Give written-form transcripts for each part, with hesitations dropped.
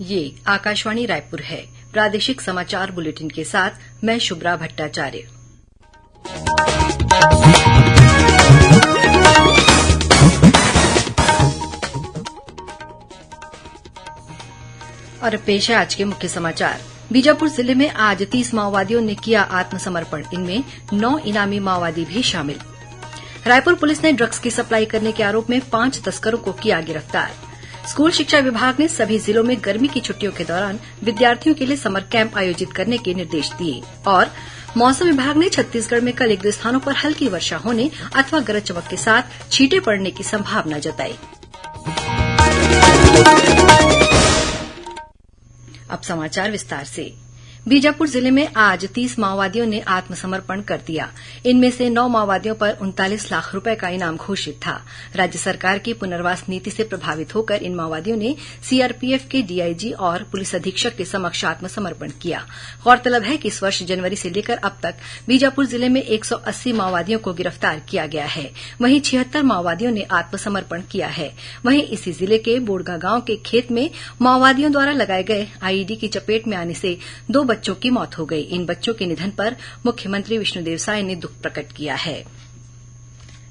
ये आकाशवाणी रायपुर है। प्रादेशिक समाचार बुलेटिन के साथ मैं शुभ्रा भट्टाचार्य। और पेश है आज के मुख्य समाचार। बीजापुर जिले में आज 30 माओवादियों ने किया आत्मसमर्पण। इनमें 9 इनामी माओवादी भी शामिल। रायपुर पुलिस ने ड्रग्स की सप्लाई करने के आरोप में 5 तस्करों को किया गिरफ्तार। स्कूल शिक्षा विभाग ने सभी जिलों में गर्मी की छुट्टियों के दौरान विद्यार्थियों के लिए समर कैंप आयोजित करने के निर्देश दिए। और मौसम विभाग ने छत्तीसगढ़ में कल 1-2 स्थानों पर हल्की वर्षा होने अथवा गरज चमक के साथ छींटे पड़ने की संभावना जताई। अब समाचार विस्तार से। बीजापुर जिले में आज 30 माओवादियों ने आत्मसमर्पण कर दिया। इनमें से 9 माओवादियों पर 39 लाख रुपए का इनाम घोषित था। राज्य सरकार की पुनर्वास नीति से प्रभावित होकर इन माओवादियों ने सीआरपीएफ के डीआईजी और पुलिस अधीक्षक के समक्ष आत्मसमर्पण किया। गौरतलब है कि इस वर्ष जनवरी से लेकर अब तक बीजापुर जिले में 180 माओवादियों को गिरफ्तार किया गया है। वहीं 76 माओवादियों ने आत्मसमर्पण किया है। वहीं इसी जिले के बोड़गा गांव के खेत में माओवादियों द्वारा लगाए गए आईईडी की चपेट में आने से 2 बच्चों की मौत हो गई। इन बच्चों के निधन पर मुख्यमंत्री विष्णुदेव साय ने दुख प्रकट किया है।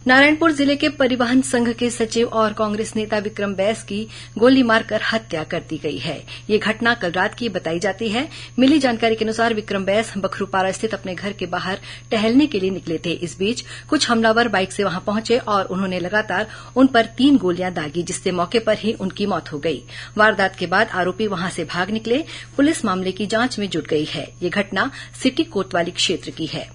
नारायणपुर जिले के परिवहन संघ के सचिव और कांग्रेस नेता विक्रम बैस की गोली मारकर हत्या कर दी गई है। ये घटना कल रात की बताई जाती है। मिली जानकारी के अनुसार विक्रम बैस बखरूपारा स्थित अपने घर के बाहर टहलने के लिए निकले थे। इस बीच कुछ हमलावर बाइक से वहां पहुंचे और उन्होंने लगातार उन पर 3 गोलियां दागी, जिससे मौके पर ही उनकी मौत हो गई। वारदात के बाद आरोपी वहां से भाग निकले। पुलिस मामले की जांच में जुट गई है। ये घटना सिटी कोतवाली क्षेत्र की है।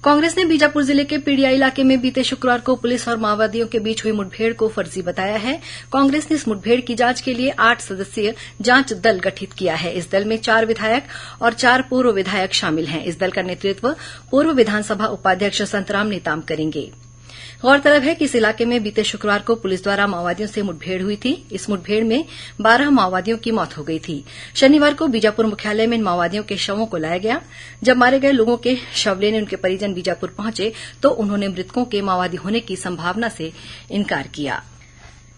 कांग्रेस ने बीजापुर जिले के पीडिया इलाके में बीते शुक्रवार को पुलिस और माओवादियों के बीच हुई मुठभेड़ को फर्जी बताया है। कांग्रेस ने इस मुठभेड़ की जांच के लिए 8 सदस्यीय जांच दल गठित किया है। इस दल में 4 विधायक और 4 पूर्व विधायक शामिल हैं। इस दल का नेतृत्व पूर्व विधानसभा उपाध्यक्ष संतराम नेताम करेंगे। गौरतलब है कि इस इलाके में बीते शुक्रवार को पुलिस द्वारा माओवादियों से मुठभेड़ हुई थी। इस मुठभेड़ में 12 माओवादियों की मौत हो गई थी। शनिवार को बीजापुर मुख्यालय में इन माओवादियों के शवों को लाया गया। जब मारे गए लोगों के शव लेने उनके परिजन बीजापुर पहुंचे तो उन्होंने मृतकों के माओवादी होने की संभावना से इनकार किया।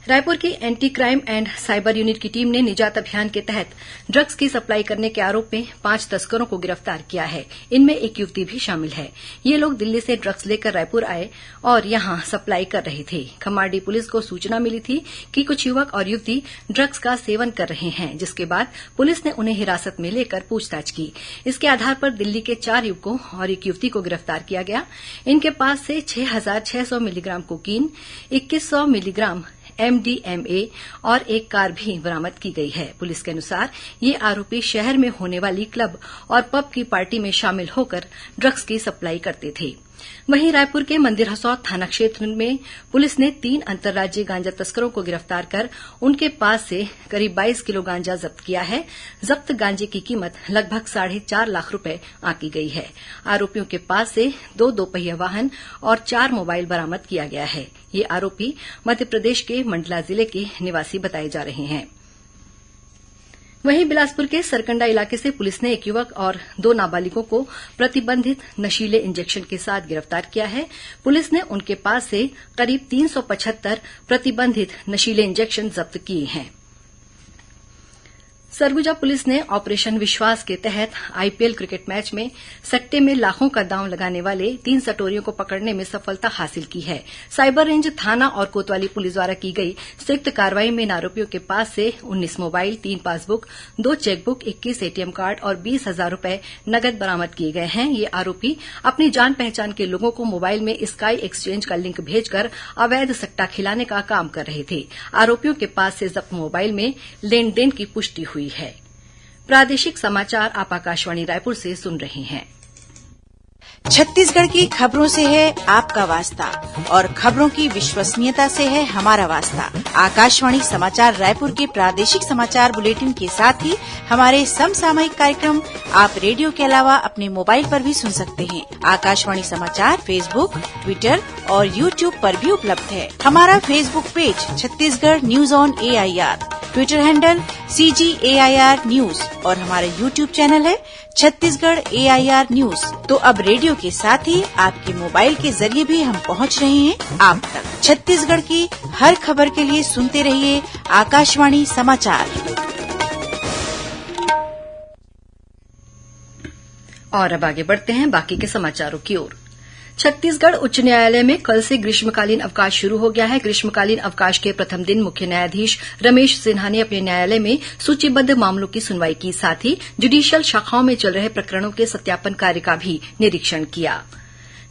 रायपुर की anti crime and cyber unit की टीम ने निजात अभियान के तहत ड्रग्स की सप्लाई करने के आरोप में 5 तस्करों को गिरफ्तार किया है। इनमें एक युवती भी शामिल है। ये लोग दिल्ली से ड्रग्स लेकर रायपुर आए और यहां सप्लाई कर रहे थे। खम्माडी पुलिस को सूचना मिली थी कि कुछ युवक और युवती ड्रग्स का सेवन कर रहे हैं, जिसके बाद पुलिस ने उन्हें हिरासत में लेकर पूछताछ की। इसके आधार पर दिल्ली के 4 युवकों और एक युवती को गिरफ्तार किया गया। इनके पास से 6,600 मिलीग्राम कोकीन, 2100 मिलीग्राम MDMA और एक कार भी बरामद की गई है। पुलिस के अनुसार ये आरोपी शहर में होने वाली क्लब और पब की पार्टी में शामिल होकर ड्रग्स की सप्लाई करते थे। वहीं रायपुर के मंदिर हसौद थाना क्षेत्र में पुलिस ने 3 अंतर्राज्यीय गांजा तस्करों को गिरफ्तार कर उनके पास से करीब 22 किलो गांजा जब्त किया है। जब्त गांजे की कीमत लगभग 4.5 लाख रुपए आंकी गई है। आरोपियों के पास से 2 दोपहिया वाहन और 4 मोबाइल बरामद किया गया है। ये आरोपी मध्यप्रदेश के मंडला जिले के निवासी बताए जा रहे हैं। वहीं बिलासपुर के सरकंडा इलाके से पुलिस ने एक युवक और 2 नाबालिगों को प्रतिबंधित नशीले इंजेक्शन के साथ गिरफ्तार किया है। पुलिस ने उनके पास से करीब 375 प्रतिबंधित नशीले इंजेक्शन जब्त किए हैं। सरगुजा पुलिस ने ऑपरेशन विश्वास के तहत आईपीएल क्रिकेट मैच में सट्टे में लाखों का दांव लगाने वाले 3 सटोरियों को पकड़ने में सफलता हासिल की है। साइबर रेंज थाना और कोतवाली पुलिस द्वारा की गई संयुक्त कार्रवाई में इन आरोपियों के पास से 19 mobile, 3 passbook, 2 chequebook, 21 ATM card और 20,000 रुपए नगद बरामद किए गए हैं। ये आरोपी अपनी जान पहचान के लोगों को मोबाइल में स्काई एक्सचेंज का लिंक भेजकर अवैध सट्टा खिलाने का काम कर रहे थे। आरोपियों के पास से जब्त मोबाइल में लेन देन की पुष्टि हुई है। प्रादेशिक समाचार आप आकाशवाणी रायपुर से सुन रहे हैं। छत्तीसगढ़ की खबरों से है आपका वास्ता और खबरों की विश्वसनीयता से है हमारा वास्ता। आकाशवाणी समाचार रायपुर के प्रादेशिक समाचार बुलेटिन के साथ ही हमारे समसामयिक कार्यक्रम आप रेडियो के अलावा अपने मोबाइल पर भी सुन सकते हैं। आकाशवाणी समाचार फेसबुक, ट्विटर और यूट्यूब पर भी उपलब्ध है। हमारा Facebook page Chhattisgarh news on AIR, Twitter handle CGAIR news और हमारा यूट्यूब चैनल है छत्तीसगढ़ AIR न्यूज। तो अब रेडियो के साथ ही आपके मोबाइल के जरिए भी हम पहुंच रहे हैं आप तक। छत्तीसगढ़ की हर खबर के लिए सुनते रहिए आकाशवाणी समाचार। और अब आगे बढ़ते हैं बाकी के समाचारों की ओर। छत्तीसगढ़ उच्च न्यायालय में कल से ग्रीष्मकालीन अवकाश शुरू हो गया है। ग्रीष्मकालीन अवकाश के प्रथम दिन मुख्य न्यायाधीश रमेश सिन्हा ने अपने न्यायालय में सूचीबद्ध मामलों की सुनवाई की, साथ ही जुडिशियल शाखाओं में चल रहे प्रकरणों के सत्यापन कार्य का भी निरीक्षण किया।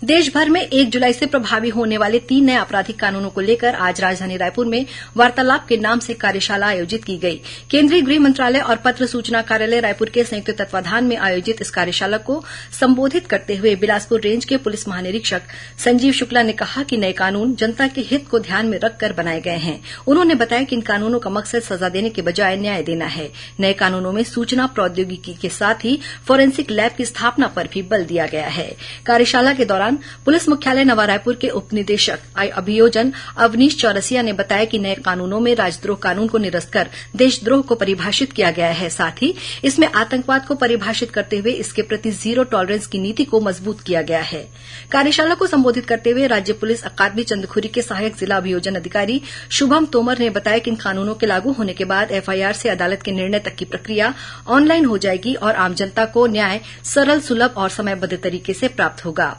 देश भर में 1 जुलाई से प्रभावी होने वाले 3 नए आपराधिक कानूनों को लेकर आज राजधानी रायपुर में वार्तालाप के नाम से कार्यशाला आयोजित की गई। केंद्रीय गृह मंत्रालय और पत्र सूचना कार्यालय रायपुर के संयुक्त तत्वाधान में आयोजित इस कार्यशाला को संबोधित करते हुए बिलासपुर रेंज के पुलिस महानिरीक्षक संजीव शुक्ला ने कहा कि नए कानून जनता के हित को ध्यान में रखकर बनाए गए हैं। उन्होंने बताया कि इन कानूनों का मकसद सजा देने के बजाय न्याय देना है। नए कानूनों में सूचना प्रौद्योगिकी के साथ ही फोरेंसिक लैब की स्थापना पर भी बल दिया गया है। कार्यशाला के दौरान पुलिस मुख्यालय नवा रायपुर के उप निदेशक अभियोजन अवनीश चौरसिया ने बताया कि नए कानूनों में राजद्रोह कानून को निरस्त कर देशद्रोह को परिभाषित किया गया है। साथ ही इसमें आतंकवाद को परिभाषित करते हुए इसके प्रति जीरो टॉलरेंस की नीति को मजबूत किया गया है। कार्यशाला को संबोधित करते हुए राज्य पुलिस अकादमी चंदखुरी के सहायक जिला अभियोजन अधिकारी शुभम तोमर ने बताया कि इन कानूनों के लागू होने के बाद एफआईआर से अदालत के निर्णय तक की प्रक्रिया ऑनलाइन हो जाएगी और आम जनता को न्याय सरल, सुलभ और समयबद्ध तरीके से प्राप्त होगा।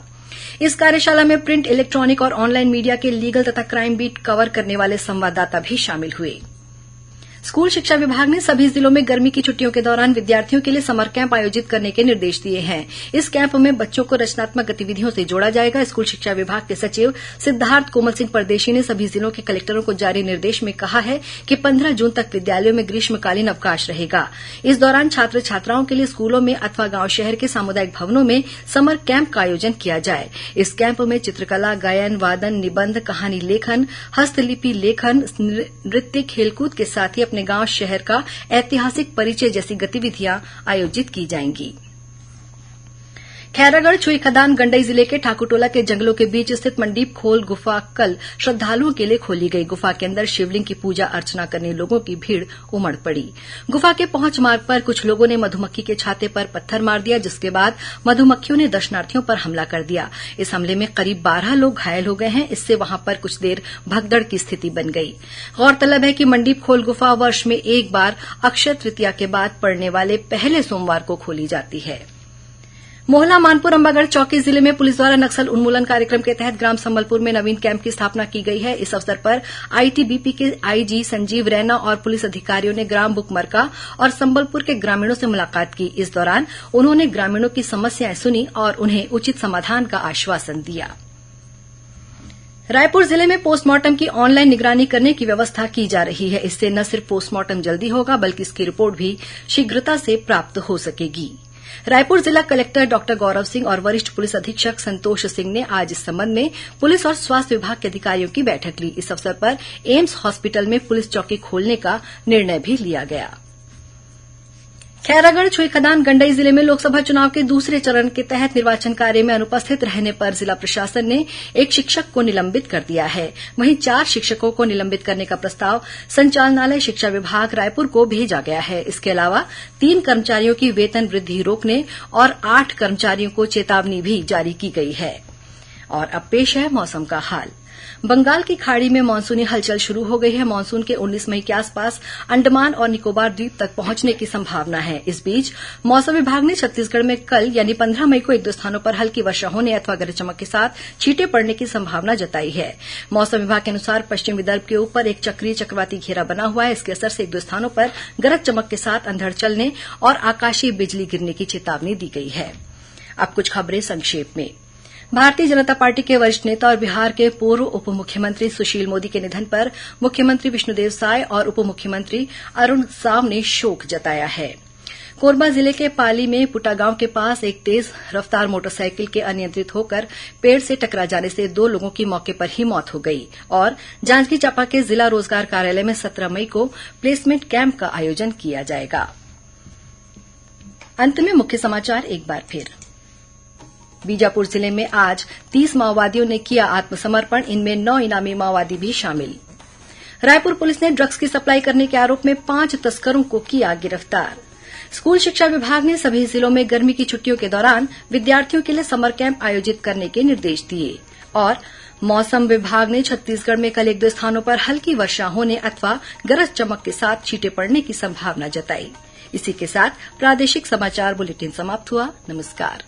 इस कार्यशाला में प्रिंट, इलेक्ट्रॉनिक और ऑनलाइन मीडिया के लीगल तथा क्राइम बीट कवर करने वाले संवाददाता भी शामिल हुए। स्कूल शिक्षा विभाग ने सभी जिलों में गर्मी की छुट्टियों के दौरान विद्यार्थियों के लिए समर कैंप आयोजित करने के निर्देश दिए हैं। इस कैंप में बच्चों को रचनात्मक गतिविधियों से जोड़ा जाएगा। स्कूल शिक्षा विभाग के सचिव सिद्धार्थ कोमल सिंह परदेशी ने सभी जिलों के कलेक्टरों को जारी निर्देश में कहा है कि 15 जून तक विद्यालयों में ग्रीष्मकालीन अवकाश रहेगा। इस दौरान छात्र छात्राओं के लिए स्कूलों में अथवा गांव शहर के सामुदायिक भवनों में समर कैंप का आयोजन किया जाए। इस कैंप में चित्रकला, गायन, वादन, निबंध, कहानी लेखन, हस्तलिपि लेखन, नृत्य, खेलकूद के साथ ही अपने गांव शहर का ऐतिहासिक परिचय जैसी गतिविधियां आयोजित की जाएंगी। खैरागढ़ छुई खदान गंडई जिले के ठाकुरटोला के जंगलों के बीच स्थित मंडीप खोल गुफा कल श्रद्धालुओं के लिए खोली गई। गुफा के अंदर शिवलिंग की पूजा अर्चना करने लोगों की भीड़ उमड़ पड़ी। गुफा के पहुंच मार्ग पर कुछ लोगों ने मधुमक्खी के छाते पर पत्थर मार दिया, जिसके बाद मधुमक्खियों ने दर्शनार्थियों पर हमला कर दिया। इस हमले में करीब 12 लोग घायल हो गए हैं। इससे वहां पर कुछ देर भगदड़ की स्थिति बन गई। गौरतलब है कि मंडीप खोल गुफा वर्ष में एक बार अक्षय तृतीया के बाद पड़ने वाले पहले सोमवार को खोली जाती है। मोहला मानपुर अंबागढ़ चौकी जिले में पुलिस द्वारा नक्सल उन्मूलन कार्यक्रम के तहत ग्राम संबलपुर में नवीन कैंप की स्थापना की गई है। इस अवसर पर आईटीबीपी के आईजी संजीव रैना और पुलिस अधिकारियों ने ग्राम बुकमरका और संबलपुर के ग्रामीणों से मुलाकात की। इस दौरान उन्होंने ग्रामीणों की समस्याएं सुनी और उन्हें उचित समाधान का आश्वासन दिया। रायपुर जिले में पोस्टमार्टम की ऑनलाइन निगरानी करने की व्यवस्था की जा रही है। इससे न सिर्फ पोस्टमार्टम जल्दी होगा बल्कि इसकी रिपोर्ट भी शीघ्रता से प्राप्त हो सकेगी। रायपुर जिला कलेक्टर डॉक्टर गौरव सिंह और वरिष्ठ पुलिस अधीक्षक संतोष सिंह ने आज इस संबंध में पुलिस और स्वास्थ्य विभाग के अधिकारियों की बैठक ली। इस अवसर पर एम्स हॉस्पिटल में पुलिस चौकी खोलने का निर्णय भी लिया गया। खैरागढ़ छुई खदान गंडई जिले में लोकसभा चुनाव के दूसरे चरण के तहत निर्वाचन कार्य में अनुपस्थित रहने पर जिला प्रशासन ने एक शिक्षक को निलंबित कर दिया है। वहीं 4 शिक्षकों को निलंबित करने का प्रस्ताव संचालनालय शिक्षा विभाग रायपुर को भेजा गया है। इसके अलावा 3 कर्मचारियों की वेतन वृद्धि रोकने और 8 कर्मचारियों को चेतावनी भी जारी की गई है। और अब पेश है मौसम का हाल। बंगाल की खाड़ी में मानसूनी हलचल शुरू हो गई है। मानसून के 19 मई के आसपास अंडमान और निकोबार द्वीप तक पहुंचने की संभावना है। इस बीच मौसम विभाग ने छत्तीसगढ़ में कल यानी 15 मई को 1-2 स्थानों पर हल्की वर्षा होने अथवा गरज चमक के साथ छींटे पड़ने की संभावना जताई है। मौसम विभाग के अनुसार पश्चिम विदर्भ के ऊपर एक चक्रीय चक्रवाती घेरा बना हुआ है। इसके असर से 1-2 स्थानों पर गरज चमक के साथ अंधड़ चलने और आकाशीय बिजली गिरने की चेतावनी दी गई है। अब कुछ खबरें संक्षेप में। भारतीय जनता पार्टी के वरिष्ठ नेता और बिहार के पूर्व उप मुख्यमंत्री सुशील मोदी के निधन पर मुख्यमंत्री विष्णुदेव साय और उप मुख्यमंत्री अरुण साव ने शोक जताया है। कोरबा जिले के पाली में पुटा गांव के पास एक तेज रफ्तार मोटरसाइकिल के अनियंत्रित होकर पेड़ से टकरा जाने से 2 लोगों की मौके पर ही मौत हो गई। और जांजगीर चांपा के जिला रोजगार कार्यालय में 17 मई को प्लेसमेंट कैंप का आयोजन किया जाएगा। अंत में मुख्य समाचार एक बार फिर। बीजापुर जिले में आज 30 माओवादियों ने किया आत्मसमर्पण। इनमें 9 इनामी माओवादी भी शामिल। रायपुर पुलिस ने ड्रग्स की सप्लाई करने के आरोप में 5 तस्करों को किया गिरफ्तार। स्कूल शिक्षा विभाग ने सभी जिलों में गर्मी की छुट्टियों के दौरान विद्यार्थियों के लिए समर कैंप आयोजित करने के निर्देश दिए। और मौसम विभाग ने छत्तीसगढ़ में कल 1-2 स्थानों पर हल्की वर्षा होने अथवा गरज चमक के साथ छींटे पड़ने की संभावना जताई। इसी के साथ प्रादेशिक समाचार बुलेटिन समाप्त हुआ। नमस्कार।